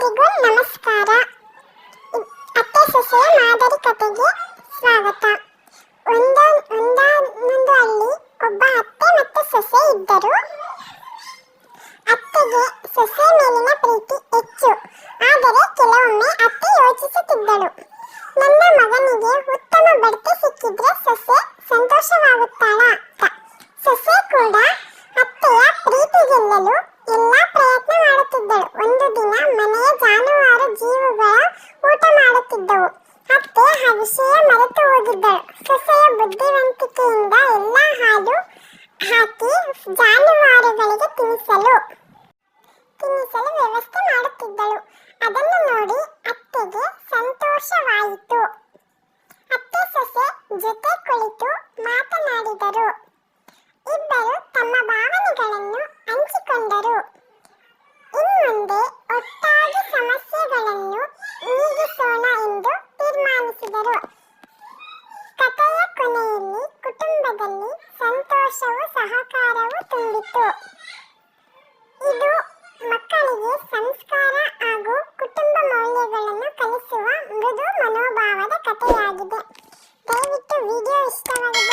ಎಲ್ಲರಿಗೂ ನಮಸ್ಕಾರ. ಅತ್ತೆ ಸೊಸೆಯ ಮಾದರಿ ಕಥೆಗೆ ಸ್ವಾಗತ. ಒಂದಾನೊಂದು ಹಳ್ಳಿ ಒಬ್ಬ ಅತ್ತೆ ಮತ್ತು ಸೊಸೆ ಇದ್ದರು. ಅತ್ತೆಗೆ ಸೊಸೆ ಮೇಲಿನ ಪ್ರೀತಿ ಹೆಚ್ಚು. ಆದರೆ ಕೆಲವೊಮ್ಮೆ ಅತ್ತೆ ಯೋಚಿಸುತ್ತಿದ್ದಳು, ನನ್ನ ಮಗನಿಗೆ ಉತ್ತಮ ಬಡ್ತಿ ಸಿಕ್ಕಿದ್ರೆ ಸೊಸೆ ಸಂತೋಷವಾಗುತ್ತಾಳಾ ಅಂತ. ಸೊಸೆ ಕೂಡ ಅತ್ತೆಯ ಪ್ರೀತಿ ಗೆಲ್ಲಲು ಎಲ್ಲಾ ಪ್ರಯತ್ನ ಮಾಡುತ್ತಿದ್ದಳು. ಒಂದು ದಿನ ಮನೆಯ ಜಾನುವಾರು ಜೀವಗಳ ಊಟ ಮಾಡುತ್ತಿದ್ದವು. ಅತ್ತೆ ಆ ವಿಷಯ ಮರೆತು ಹೋಗಿದ್ದಳು. ಸೊಸೆಯ ಬುದ್ಧಿವಂತಿಕೆಯಿಂದ ಎಲ್ಲ ಹಾಲು ಹಾಕಿ ಜಾನುವಾರುಗಳಿಗೆ ತಿನ್ನಿಸಲು ವ್ಯವಸ್ಥೆ ಮಾಡುತ್ತಿದ್ದಳು. ಅದನ್ನು ನೋಡಿ ಅತ್ತೆಗೆ ಸಂತೋಷವಾಯಿತು. ಅತ್ತೆ ಸೊಸೆ ಜೊತೆ ಕುಳಿತು ಮಾತನಾಡಿದರು. ಇಬ್ಬರು ತಮ್ಮ ಭಾವನೆಗಳನ್ನು ಹಂಚಿಕೊಂಡರು. ಇನ್ಮುಂದೆ ಒಟ್ಟಾಗಿ ಸಮಸ್ಯೆಗಳನ್ನು ನೀಗಿಸೋಣ ಎಂದು ತೀರ್ಮಾನಿಸಿದರು. ಕಥೆಯ ಕೊನೆಯಲ್ಲಿ ಕುಟುಂಬದಲ್ಲಿ ಸಂತೋಷವೂ ಸಹಕಾರವೂ ತುಂಬಿತು. ಇದು ಮಕ್ಕಳಿಗೆ ಸಂಸ್ಕಾರ ಹಾಗೂ ಕುಟುಂಬ ಮೌಲ್ಯಗಳನ್ನು ಕಲಿಸುವ ಮೃದು ಮನೋಭಾವದ ಕಥೆಯಾಗಿದೆ. ದಯವಿಟ್ಟು ವಿಡಿಯೋ ಇಷ್ಟವಾಗಿದೆ